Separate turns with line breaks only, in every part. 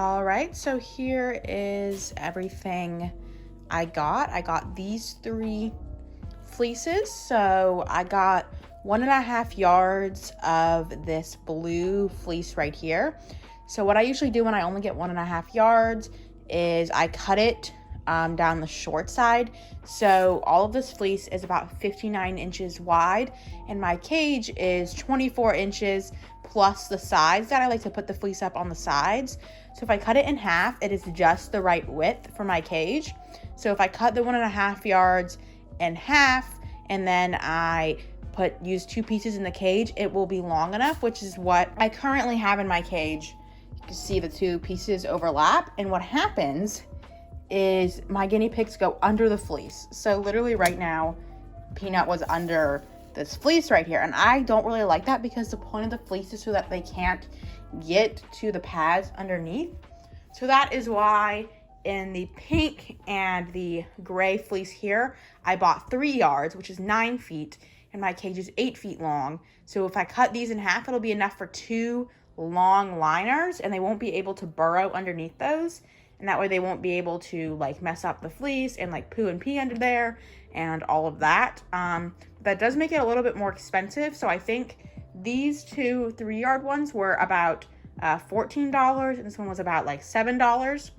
All right, so here is everything I got. I got these 3 fleeces. So I got 1.5 yards of this blue fleece right here. So what I usually do when I only get 1.5 yards is I cut it down the short side. So all of this fleece is about 59 inches wide, and my cage is 24 inches plus the sides that I like to put the fleece up on the sides. So if I cut it in half, it is just the right width for my cage. So if I cut the 1.5 yards in half and then I use 2 pieces in the cage, it will be long enough, which is what I currently have in my cage. You can see the 2 pieces overlap, and what happens is my guinea pigs go under the fleece. So literally right now, Peanut was under this fleece right here, and I don't really like that because the point of the fleece is so that they can't get to the pads underneath. So that is why in the pink and the gray fleece here, I bought 3 yards, which is 9 feet, and my cage is 8 feet long. So if I cut these in half, it'll be enough for 2 long liners, and they won't be able to burrow underneath those. And that way they won't be able to like mess up the fleece and like poo and pee under there and all of that. That does make it a little bit more expensive. So I think these 2 3-yard ones were about $14, and this one was about like $7.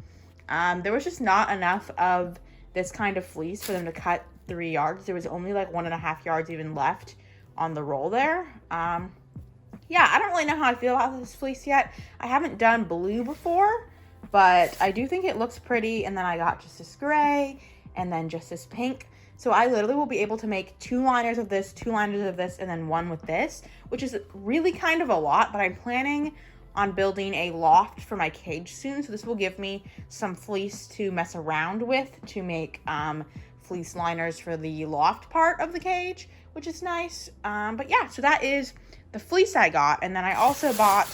There was just not enough of this kind of fleece for them to cut 3 yards. There was only like 1.5 yards even left on the roll there. Yeah, I don't really know how I feel about this fleece yet. I haven't done blue before, but I do think it looks pretty. And then I got just this gray and then just this pink. So I literally will be able to make 2 liners of this, 2 liners of this, and then 1 with this, which is really kind of a lot, but I'm planning on building a loft for my cage soon. So this will give me some fleece to mess around with to make fleece liners for the loft part of the cage, which is nice. But yeah, so that is the fleece I got. And then I also bought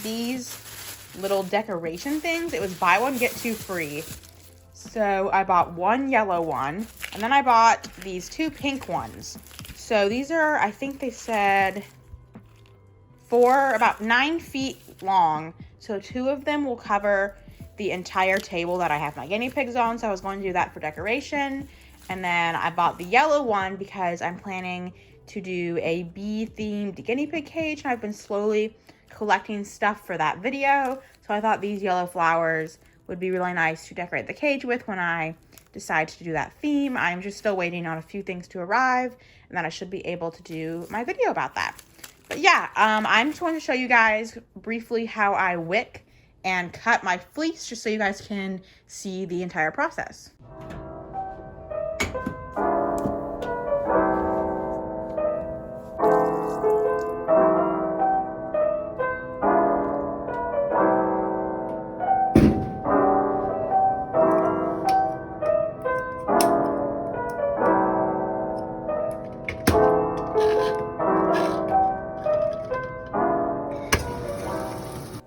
these little decoration things. It was buy one, get 2 free. So I bought 1 yellow one, and then I bought these 2 pink ones. So these are, I think they said about 9 feet long. So 2 of them will cover the entire table that I have my guinea pigs on. So I was going to do that for decoration. And then I bought the yellow one because I'm planning to do a bee themed guinea pig cage. And I've been slowly collecting stuff for that video. So I thought these yellow flowers would be really nice to decorate the cage with when I decide to do that theme. I'm just still waiting on a few things to arrive, and then I should be able to do my video about that. But yeah, I'm just going to show you guys briefly how I wick and cut my fleece, just so you guys can see the entire process.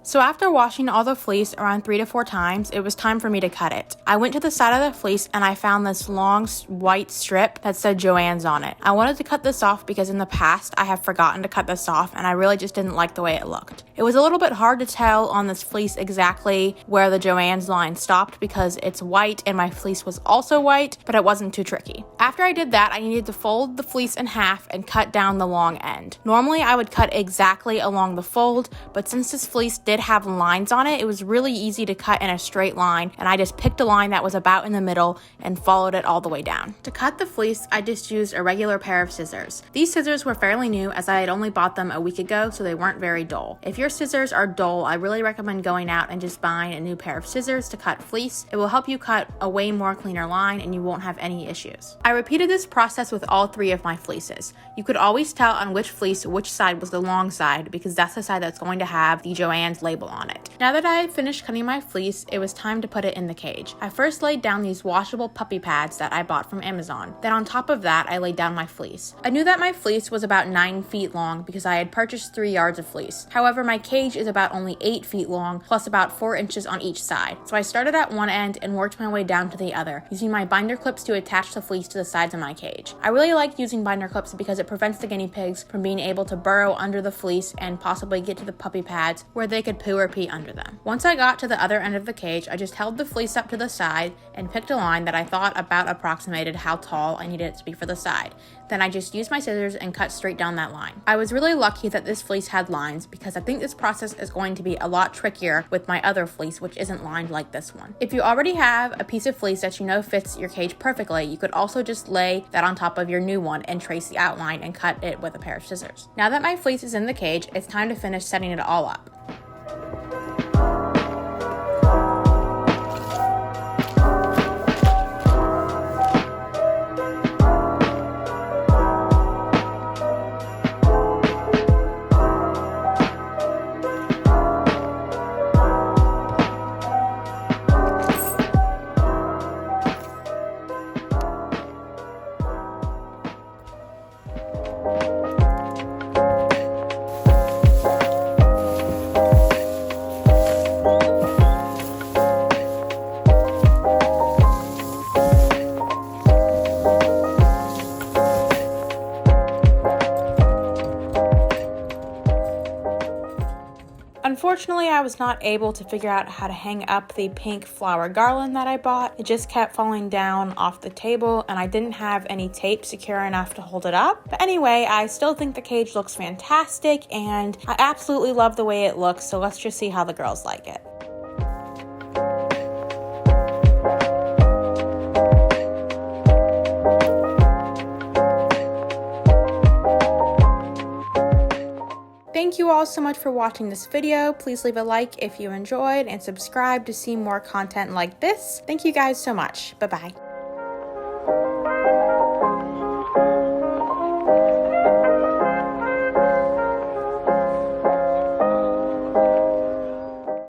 So after washing all the fleece around 3 to 4 times, it was time for me to cut it. I went to the side of the fleece and I found this long white strip that said Joann's on it. I wanted to cut this off because in the past I have forgotten to cut this off and I really just didn't like the way it looked. It was a little bit hard to tell on this fleece exactly where the Joann's line stopped because it's white and my fleece was also white, but it wasn't too tricky. After I did that, I needed to fold the fleece in half and cut down the long end. Normally I would cut exactly along the fold, but since this fleece did have lines on it, it was really easy to cut in a straight line, and I just picked a line that was about in the middle and followed it all the way down. To cut the fleece, I just used a regular pair of scissors. These scissors were fairly new as I had only bought them a week ago, so they weren't very dull. If your scissors are dull, I really recommend going out and just buying a new pair of scissors to cut fleece. It will help you cut a way more cleaner line and you won't have any issues. I repeated this process with all 3 of my fleeces. You could always tell on which fleece which side was the long side because that's the side that's going to have the Joann's label on it. Now that I had finished cutting my fleece, it was time to put it in the cage. I first laid down these washable puppy pads that I bought from Amazon. Then on top of that, I laid down my fleece. I knew that my fleece was about 9 feet long because I had purchased 3 yards of fleece. However, my cage is about only 8 feet long, plus about 4 inches on each side. So I started at one end and worked my way down to the other, using my binder clips to attach the fleece to the sides of my cage. I really liked using binder clips because it prevents the guinea pigs from being able to burrow under the fleece and possibly get to the puppy pads where they could could poo or pee under them. Once I got to the other end of the cage, I just held the fleece up to the side and picked a line that I thought about approximated how tall I needed it to be for the side. Then I just used my scissors and cut straight down that line. I was really lucky that this fleece had lines because I think this process is going to be a lot trickier with my other fleece, which isn't lined like this one. If you already have a piece of fleece that you know fits your cage perfectly, you could also just lay that on top of your new one and trace the outline and cut it with a pair of scissors. Now that my fleece is in the cage, it's time to finish setting it all up. Unfortunately, I was not able to figure out how to hang up the pink flower garland that I bought. It just kept falling down off the table and I didn't have any tape secure enough to hold it up. But anyway, I still think the cage looks fantastic and I absolutely love the way it looks, so let's just see how the girls like it. Thank you all so much for watching this video. Please leave a like if you enjoyed and subscribe to see more content like this. Thank you guys so much. Bye-bye.